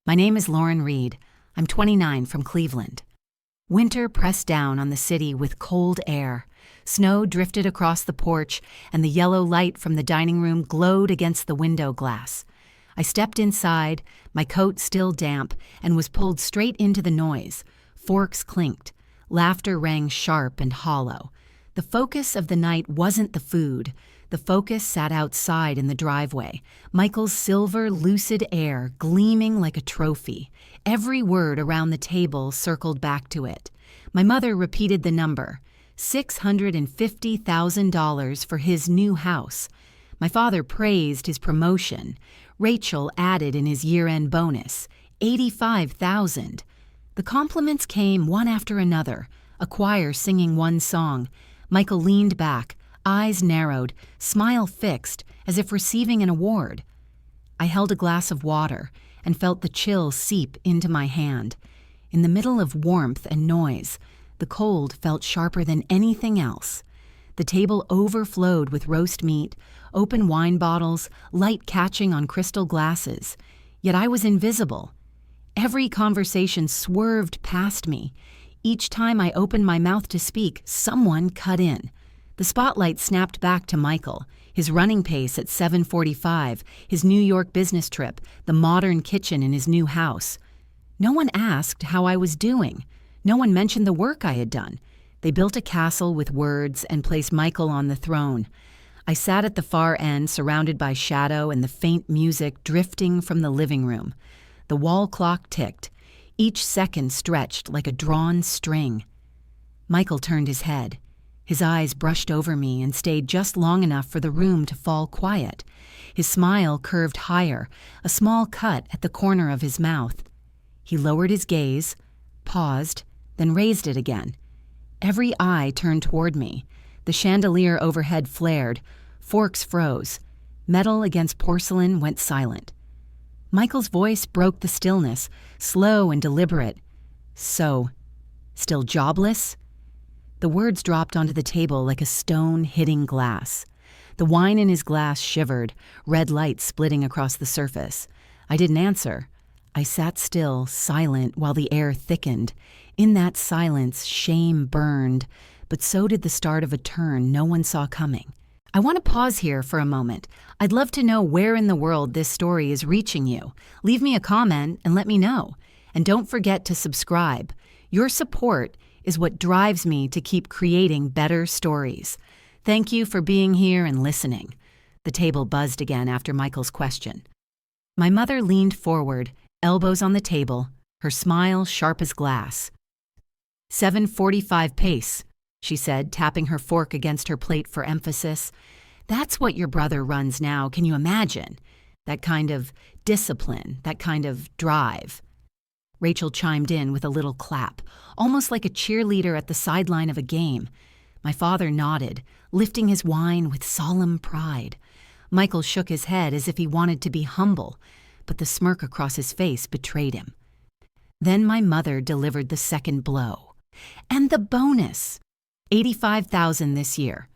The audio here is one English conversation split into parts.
My name is Lauren Reed. I'm 29 from Cleveland. Winter pressed down on the city with cold air. Snow drifted across the porch, and the yellow light from the dining room glowed against the window glass. I stepped inside, my coat still damp, and was pulled straight into the noise. Forks clinked. Laughter rang sharp and hollow. The focus of the night wasn't the food. The focus sat outside in the driveway, Michael's silver, lucid air gleaming like a trophy. Every word around the table circled back to it. My mother repeated the number, $650,000 for his new house. My father praised his promotion. Rachel added in his year-end bonus, $85,000. The compliments came one after another, a choir singing one song. Michael leaned back, eyes narrowed, smile fixed, as if receiving an award. I held a glass of water and felt the chill seep into my hand. In the middle of warmth and noise, the cold felt sharper than anything else. The table overflowed with roast meat, open wine bottles, light catching on crystal glasses. Yet I was invisible. Every conversation swerved past me. Each time I opened my mouth to speak, someone cut in. The spotlight snapped back to Michael, his running pace at 7:45, his New York business trip, the modern kitchen in his new house. No one asked how I was doing. No one mentioned the work I had done. They built a castle with words and placed Michael on the throne. I sat at the far end, surrounded by shadow and the faint music drifting from the living room. The wall clock ticked. Each second stretched like a drawn string. Michael turned his head. His eyes brushed over me and stayed just long enough for the room to fall quiet. His smile curved higher, a small cut at the corner of his mouth. He lowered his gaze, paused, then raised it again. Every eye turned toward me. The chandelier overhead flared. Forks froze. Metal against porcelain went silent. Michael's voice broke the stillness, slow and deliberate. So, still jobless? The words dropped onto the table like a stone hitting glass. The wine in his glass shivered, red light splitting across the surface. I didn't answer. I sat still, silent, while the air thickened. In that silence, shame burned, but so did the start of a turn no one saw coming. I want to pause here for a moment. I'd love to know where in the world this story is reaching you. Leave me a comment and let me know. And don't forget to subscribe. Your support is what drives me to keep creating better stories. Thank you for being here and listening. The table buzzed again after Michael's question. My mother leaned forward, elbows on the table, her smile sharp as glass. 7:45 pace, she said, tapping her fork against her plate for emphasis. That's what your brother runs now, can you imagine? That kind of discipline, that kind of drive. Rachel chimed in with a little clap, almost like a cheerleader at the sideline of a game. My father nodded, lifting his wine with solemn pride. Michael shook his head as if he wanted to be humble, but the smirk across his face betrayed him. Then my mother delivered the second blow. And the bonus! $85,000 this year.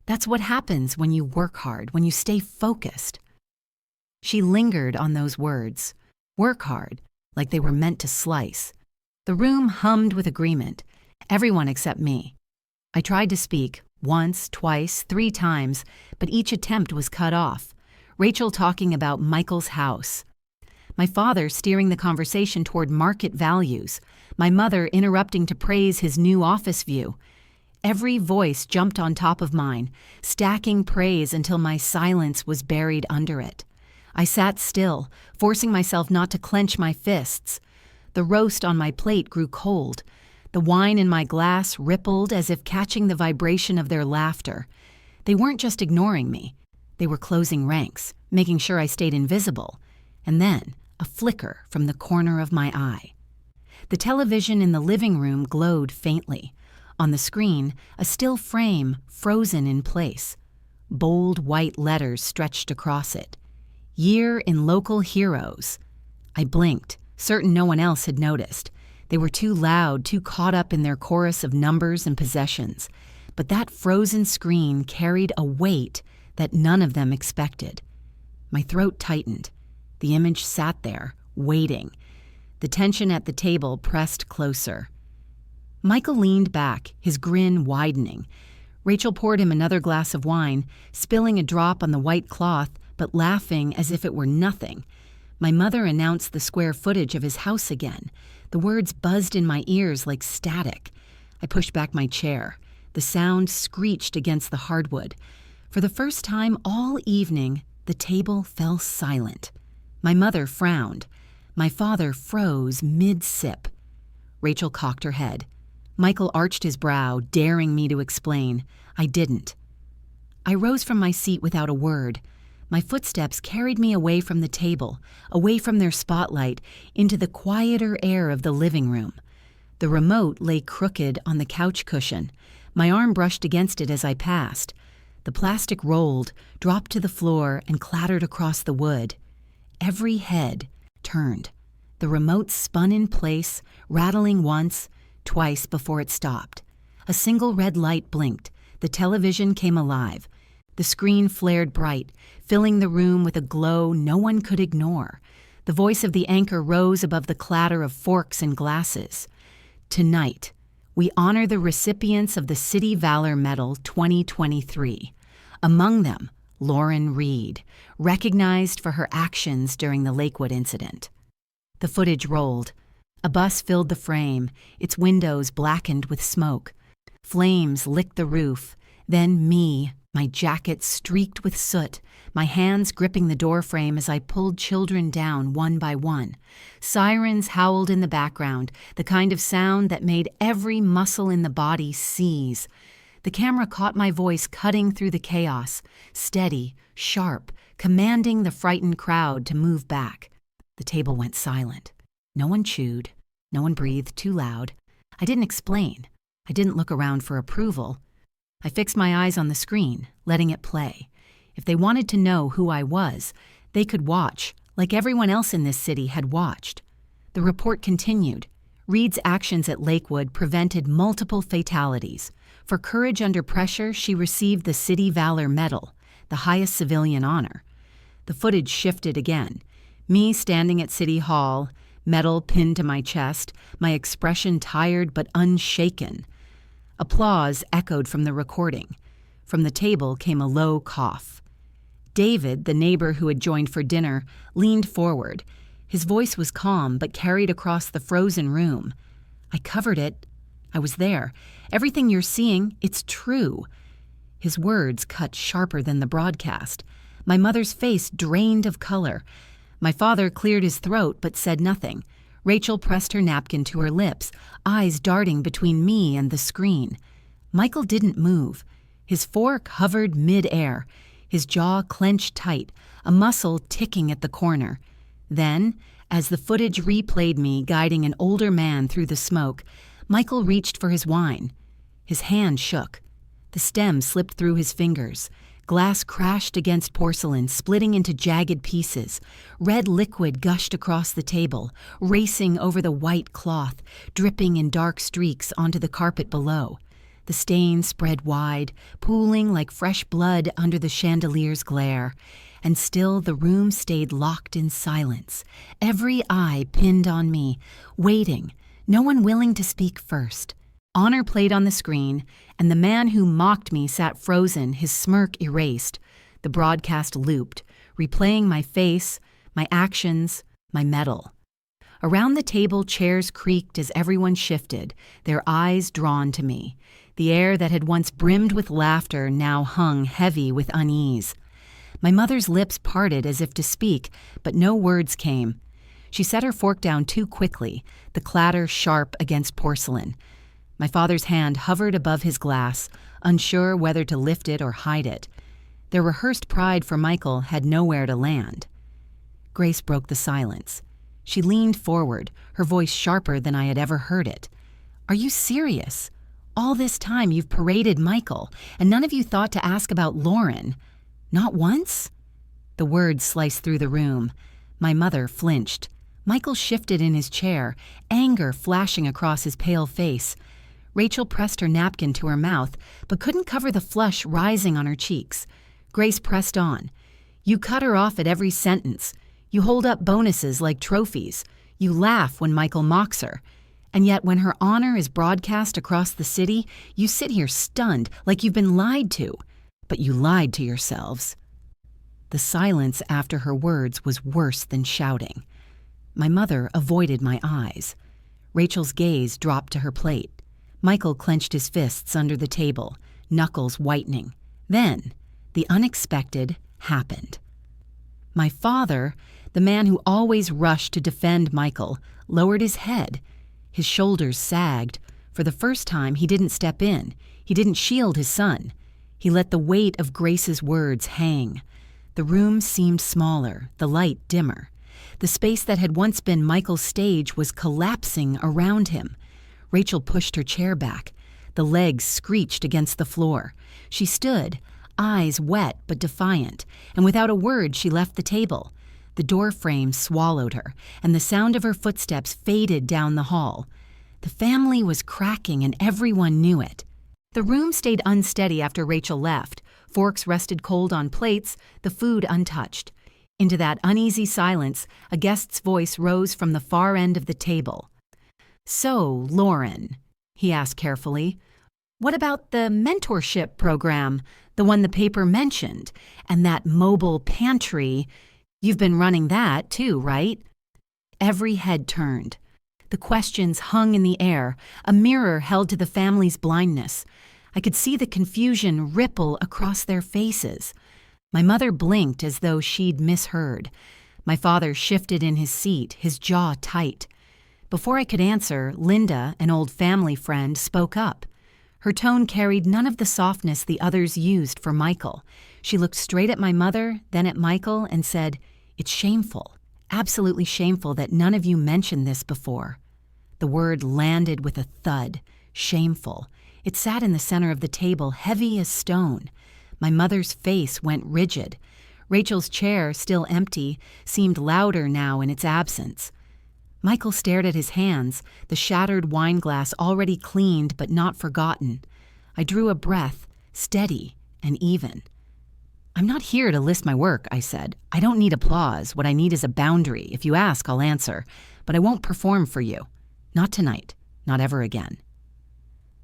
That's what happens when you work hard, when you stay focused. She lingered on those words. Work hard, like they were meant to slice. The room hummed with agreement, everyone except me. I tried to speak, once, twice, 3 times, but each attempt was cut off. Rachel talking about Michael's house. My father steering the conversation toward market values. My mother interrupting to praise his new office view. Every voice jumped on top of mine, stacking praise until my silence was buried under it. I sat still, forcing myself not to clench my fists. The roast on my plate grew cold. The wine in my glass rippled as if catching the vibration of their laughter. They weren't just ignoring me. They were closing ranks, making sure I stayed invisible. And then, a flicker from the corner of my eye. The television in the living room glowed faintly. On the screen, a still frame frozen in place. Bold white letters stretched across it. Year in Local Heroes. I blinked, certain no one else had noticed. They were too loud, too caught up in their chorus of numbers and possessions. But that frozen screen carried a weight that none of them expected. My throat tightened. The image sat there, waiting. The tension at the table pressed closer. Michael leaned back, his grin widening. Rachel poured him another glass of wine, spilling a drop on the white cloth, but laughing as if it were nothing. My mother announced the square footage of his house again. The words buzzed in my ears like static. I pushed back my chair. The sound screeched against the hardwood. For the first time all evening, the table fell silent. My mother frowned. My father froze mid-sip. Rachel cocked her head. Michael arched his brow, daring me to explain. I didn't. I rose from my seat without a word. My footsteps carried me away from the table, away from their spotlight, into the quieter air of the living room. The remote lay crooked on the couch cushion. My arm brushed against it as I passed. The plastic rolled, dropped to the floor, and clattered across the wood. Every head turned. The remote spun in place, rattling once, twice before it stopped. A single red light blinked. The television came alive. The screen flared bright, filling the room with a glow no one could ignore. The voice of the anchor rose above the clatter of forks and glasses. Tonight, we honor the recipients of the City Valor Medal 2023. Among them, Lauren Reed, recognized for her actions during the Lakewood incident. The footage rolled. A bus filled the frame, its windows blackened with smoke. Flames licked the roof, then me, my jacket streaked with soot, my hands gripping the doorframe as I pulled children down one by one. Sirens howled in the background, the kind of sound that made every muscle in the body seize. The camera caught my voice cutting through the chaos, steady, sharp, commanding the frightened crowd to move back. The table went silent. No one chewed. No one breathed too loud. I didn't explain. I didn't look around for approval. I fixed my eyes on the screen, letting it play. If they wanted to know who I was, they could watch, like everyone else in this city had watched. The report continued. Reed's actions at Lakewood prevented multiple fatalities. For courage under pressure, she received the City Valor Medal, the highest civilian honor. The footage shifted again. Me standing at City Hall, medal pinned to my chest, my expression tired but unshaken. Applause echoed from the recording. From the table came a low cough. David, the neighbor who had joined for dinner, leaned forward. His voice was calm but carried across the frozen room. I covered it. I was there. Everything you're seeing, it's true. His words cut sharper than the broadcast. My mother's face drained of color. My father cleared his throat but said nothing. Rachel pressed her napkin to her lips, eyes darting between me and the screen. Michael didn't move. His fork hovered mid-air, his jaw clenched tight, a muscle ticking at the corner. Then, as the footage replayed me guiding an older man through the smoke, Michael reached for his wine. His hand shook. The stem slipped through his fingers. Glass crashed against porcelain, splitting into jagged pieces. Red liquid gushed across the table, racing over the white cloth, dripping in dark streaks onto the carpet below. The stain spread wide, pooling like fresh blood under the chandelier's glare. And still the room stayed locked in silence, every eye pinned on me, waiting, no one willing to speak first. Honor played on the screen, and the man who mocked me sat frozen, his smirk erased. The broadcast looped, replaying my face, my actions, my medal. Around the table, chairs creaked as everyone shifted, their eyes drawn to me. The air that had once brimmed with laughter now hung heavy with unease. My mother's lips parted as if to speak, but no words came. She set her fork down too quickly, the clatter sharp against porcelain. My father's hand hovered above his glass, unsure whether to lift it or hide it. Their rehearsed pride for Michael had nowhere to land. Grace broke the silence. She leaned forward, her voice sharper than I had ever heard it. "Are you serious? All this time you've paraded Michael, and none of you thought to ask about Lauren? Not once?" The words sliced through the room. My mother flinched. Michael shifted in his chair, anger flashing across his pale face. Rachel pressed her napkin to her mouth, but couldn't cover the flush rising on her cheeks. Grace pressed on. "You cut her off at every sentence. You hold up bonuses like trophies. You laugh when Michael mocks her. And yet when her honor is broadcast across the city, you sit here stunned like you've been lied to. But you lied to yourselves. The silence after her words was worse than shouting. My mother avoided my eyes. Rachel's gaze dropped to her plate. Michael clenched his fists under the table, knuckles whitening. Then, the unexpected happened. My father, the man who always rushed to defend Michael, lowered his head. His shoulders sagged. For the first time, he didn't step in. He didn't shield his son. He let the weight of Grace's words hang. The room seemed smaller, the light dimmer. The space that had once been Michael's stage was collapsing around him. Rachel pushed her chair back. The legs screeched against the floor. She stood, eyes wet but defiant, and without a word she left the table. The door frame swallowed her, and the sound of her footsteps faded down the hall. The family was cracking, and everyone knew it. The room stayed unsteady after Rachel left. Forks rested cold on plates, the food untouched. Into that uneasy silence, a guest's voice rose from the far end of the table. "So, Lauren," he asked carefully, "what about the mentorship program, the one the paper mentioned, and that mobile pantry? You've been running that too, right?" Every head turned. The questions hung in the air, a mirror held to the family's blindness. I could see the confusion ripple across their faces. My mother blinked as though she'd misheard. My father shifted in his seat, his jaw tight. Before I could answer, Linda, an old family friend, spoke up. Her tone carried none of the softness the others used for Michael. She looked straight at my mother, then at Michael, and said, "It's shameful, absolutely shameful that none of you mentioned this before." The word landed with a thud. Shameful. It sat in the center of the table, heavy as stone. My mother's face went rigid. Rachel's chair, still empty, seemed louder now in its absence. Michael stared at his hands, the shattered wine glass already cleaned but not forgotten. I drew a breath, steady and even. "I'm not here to list my work," I said. "I don't need applause. What I need is a boundary. If you ask, I'll answer. But I won't perform for you. Not tonight. Not ever again."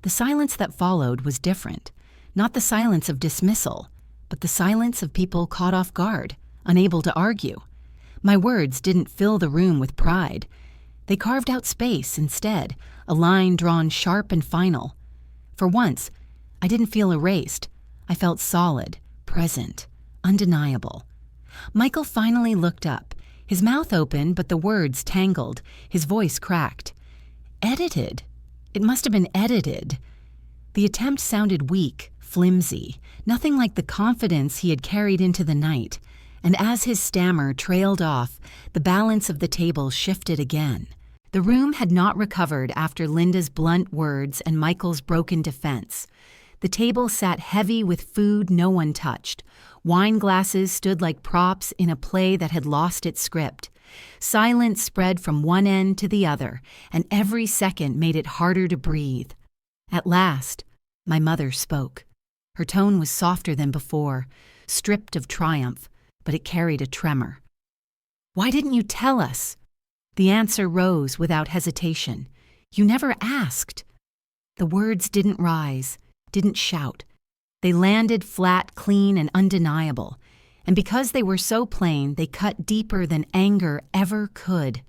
The silence that followed was different. Not the silence of dismissal, but the silence of people caught off guard, unable to argue. My words didn't fill the room with pride. They carved out space instead, a line drawn sharp and final. For once, I didn't feel erased. I felt solid, present, undeniable. Michael finally looked up, his mouth open but the words tangled, his voice cracked. "Edited? It must have been edited." The attempt sounded weak, flimsy, nothing like the confidence he had carried into the night. And as his stammer trailed off, the balance of the table shifted again. The room had not recovered after Linda's blunt words and Michael's broken defense. The table sat heavy with food no one touched. Wine glasses stood like props in a play that had lost its script. Silence spread from one end to the other, and every second made it harder to breathe. At last, my mother spoke. Her tone was softer than before, stripped of triumph, but it carried a tremor. "Why didn't you tell us?" The answer rose without hesitation. "You never asked." The words didn't rise, didn't shout. They landed flat, clean, and undeniable. And because they were so plain, they cut deeper than anger ever could.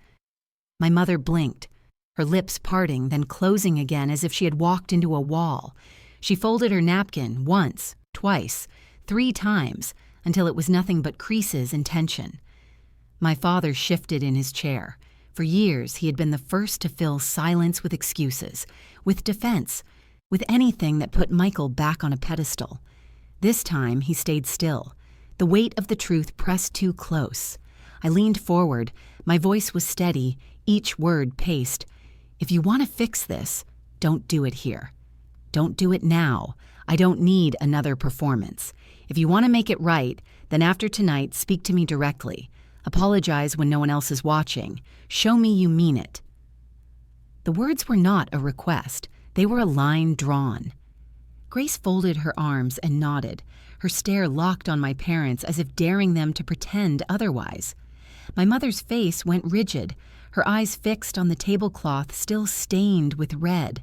My mother blinked, her lips parting, then closing again as if she had walked into a wall. She folded her napkin once, twice, 3 times, until it was nothing but creases and tension. My father shifted in his chair. For years, he had been the first to fill silence with excuses, with defense, with anything that put Michael back on a pedestal. This time, he stayed still. The weight of the truth pressed too close. I leaned forward. My voice was steady, each word paced. "If you want to fix this, don't do it here. Don't do it now. I don't need another performance. If you want to make it right, then after tonight, speak to me directly. Apologize when no one else is watching. Show me you mean it." The words were not a request. They were a line drawn. Grace folded her arms and nodded, her stare locked on my parents as if daring them to pretend otherwise. My mother's face went rigid, her eyes fixed on the tablecloth still stained with red.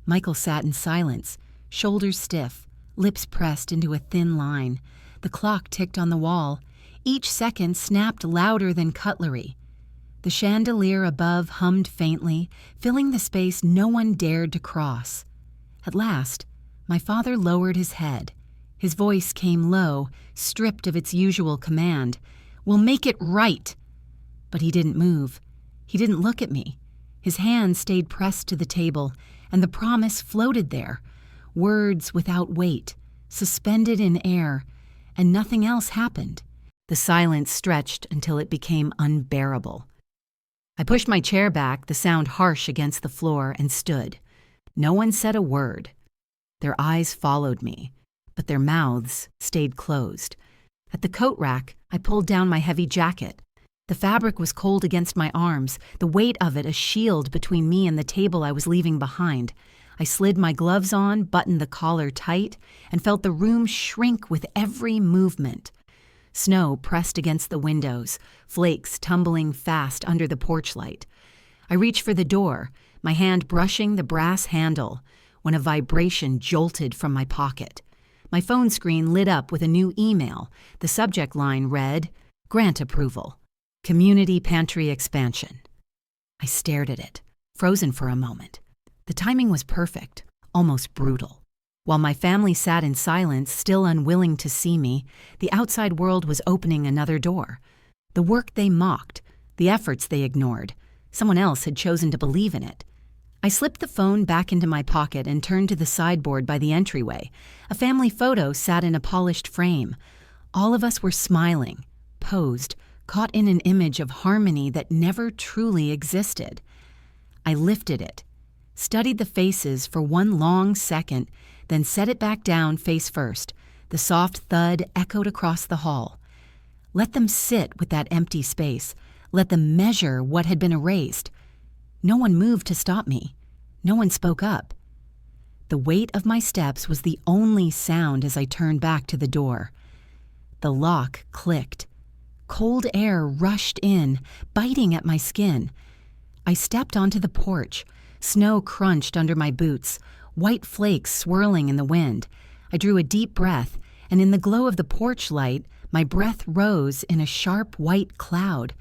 Michael sat in silence, shoulders stiff, lips pressed into a thin line. The clock ticked on the wall. Each second snapped louder than cutlery. The chandelier above hummed faintly, filling the space no one dared to cross. At last, my father lowered his head. His voice came low, stripped of its usual command. "We'll make it right." But he didn't move. He didn't look at me. His hand stayed pressed to the table, and the promise floated there, words without weight, suspended in air, and nothing else happened. The silence stretched until it became unbearable. I pushed my chair back, the sound harsh against the floor, and stood. No one said a word. Their eyes followed me, but their mouths stayed closed. At the coat rack, I pulled down my heavy jacket. The fabric was cold against my arms, the weight of it a shield between me and the table I was leaving behind. I slid my gloves on, buttoned the collar tight, and felt the room shrink with every movement. Snow pressed against the windows, flakes tumbling fast under the porch light. I reached for the door, my hand brushing the brass handle, when a vibration jolted from my pocket. My phone screen lit up with a new email. The subject line read, "Grant approval. Community pantry expansion." I stared at it, frozen for a moment. The timing was perfect, almost brutal. While my family sat in silence, still unwilling to see me, the outside world was opening another door. The work they mocked, the efforts they ignored, someone else had chosen to believe in it. I slipped the phone back into my pocket and turned to the sideboard by the entryway. A family photo sat in a polished frame. All of us were smiling, posed, caught in an image of harmony that never truly existed. I lifted it, studied the faces for one long second, then set it back down face first. The soft thud echoed across the hall. Let them sit with that empty space. Let them measure what had been erased. No one moved to stop me. No one spoke up. The weight of my steps was the only sound as I turned back to the door. The lock clicked. Cold air rushed in, biting at my skin. I stepped onto the porch. Snow crunched under my boots, white flakes swirling in the wind. I drew a deep breath, and in the glow of the porch light, my breath rose in a sharp white cloud.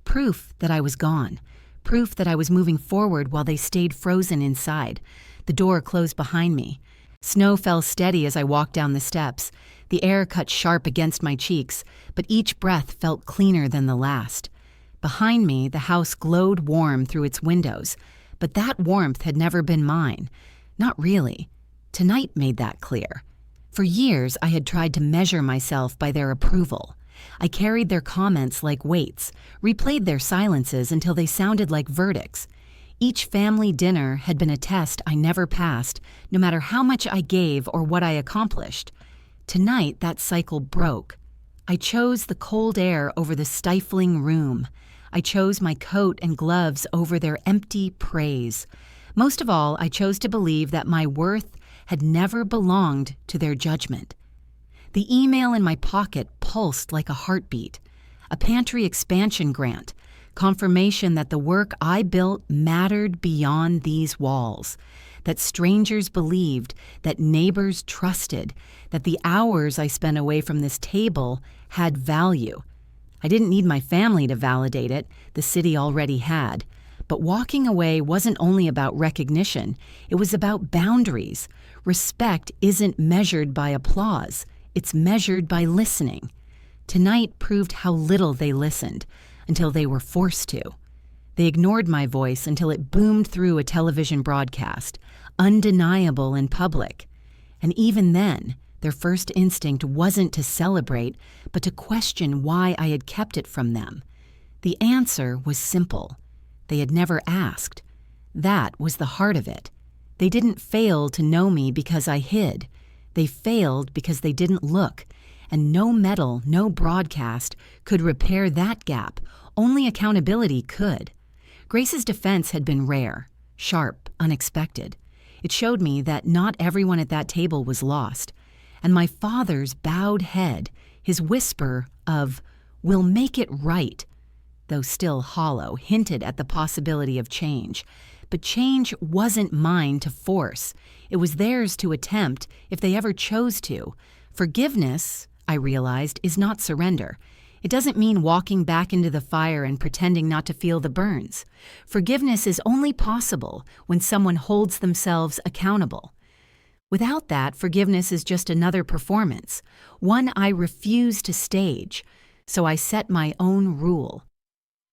Proof that I was gone. Proof that I was moving forward while they stayed frozen inside. The door closed behind me. Snow fell steady as I walked down the steps. The air cut sharp against my cheeks, but each breath felt cleaner than the last. Behind me, the house glowed warm through its windows, but that warmth had never been mine. Not really. Tonight made that clear. For years, I had tried to measure myself by their approval. I carried their comments like weights, replayed their silences until they sounded like verdicts. Each family dinner had been a test I never passed, no matter how much I gave or what I accomplished. Tonight, that cycle broke. I chose the cold air over the stifling room. I chose my coat and gloves over their empty praise. Most of all, I chose to believe that my worth had never belonged to their judgment. The email in my pocket pulsed like a heartbeat. A pantry expansion grant, confirmation that the work I built mattered beyond these walls, that strangers believed, that neighbors trusted, that the hours I spent away from this table had value. I didn't need my family to validate it, the city already had. But walking away wasn't only about recognition, it was about boundaries. Respect isn't measured by applause, it's measured by listening. Tonight proved how little they listened, until they were forced to. They ignored my voice until it boomed through a television broadcast, undeniable in public. And even then, their first instinct wasn't to celebrate, but to question why I had kept it from them. The answer was simple. They had never asked. That was the heart of it. They didn't fail to know me because I hid. They failed because they didn't look, and no medal, no broadcast could repair that gap. Only accountability could. Grace's defense had been rare, sharp, unexpected. It showed me that not everyone at that table was lost. And my father's bowed head, his whisper of, "We'll make it right," though still hollow, hinted at the possibility of change. But change wasn't mine to force. It was theirs to attempt if they ever chose to. Forgiveness, I realized, is not surrender. It doesn't mean walking back into the fire and pretending not to feel the burns. Forgiveness is only possible when someone holds themselves accountable. Without that, forgiveness is just another performance, one I refuse to stage, so I set my own rule.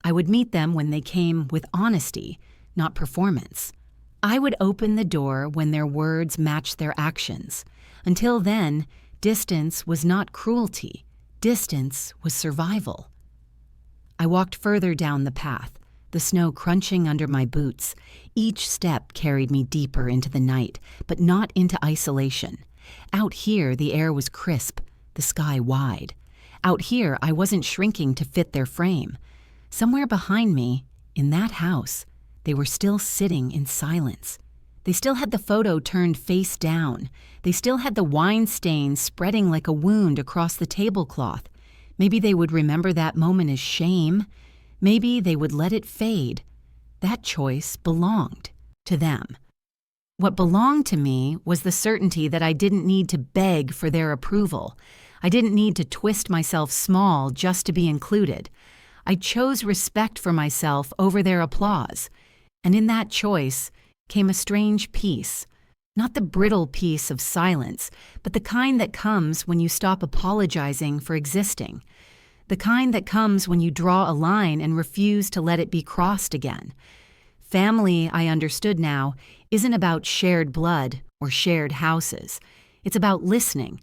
I would meet them when they came with honesty, not performance. I would open the door when their words matched their actions. Until then, distance was not cruelty. Distance was survival. I walked further down the path, the snow crunching under my boots. Each step carried me deeper into the night, but not into isolation. Out here, the air was crisp, the sky wide. Out here, I wasn't shrinking to fit their frame. Somewhere behind me, in that house, they were still sitting in silence. They still had the photo turned face down. They still had the wine stains spreading like a wound across the tablecloth. Maybe they would remember that moment as shame. Maybe they would let it fade. That choice belonged to them. What belonged to me was the certainty that I didn't need to beg for their approval. I didn't need to twist myself small just to be included. I chose respect for myself over their applause. And in that choice came a strange peace. Not the brittle peace of silence, but the kind that comes when you stop apologizing for existing. The kind that comes when you draw a line and refuse to let it be crossed again. Family, I understood now, isn't about shared blood or shared houses. It's about listening.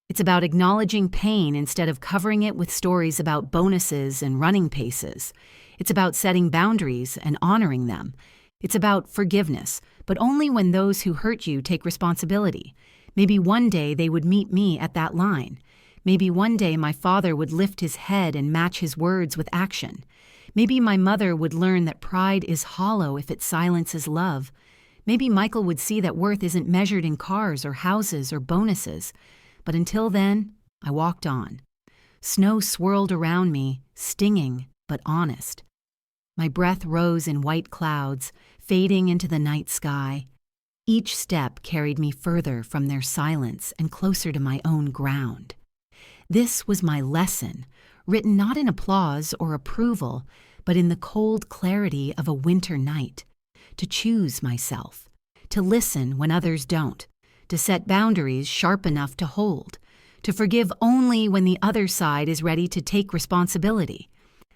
It's about acknowledging pain instead of covering it with stories about bonuses and running paces. It's about setting boundaries and honoring them. It's about forgiveness, but only when those who hurt you take responsibility. Maybe one day they would meet me at that line. Maybe one day my father would lift his head and match his words with action. Maybe my mother would learn that pride is hollow if it silences love. Maybe Michael would see that worth isn't measured in cars or houses or bonuses. But until then, I walked on. Snow swirled around me, stinging but honest. My breath rose in white clouds, fading into the night sky. Each step carried me further from their silence and closer to my own ground. This was my lesson, written not in applause or approval, but in the cold clarity of a winter night. To choose myself, to listen when others don't, to set boundaries sharp enough to hold, to forgive only when the other side is ready to take responsibility.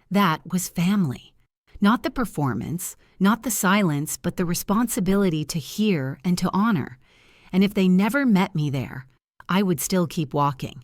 That was family. Not the performance, not the silence, but the responsibility to hear and to honor. And if they never met me there, I would still keep walking.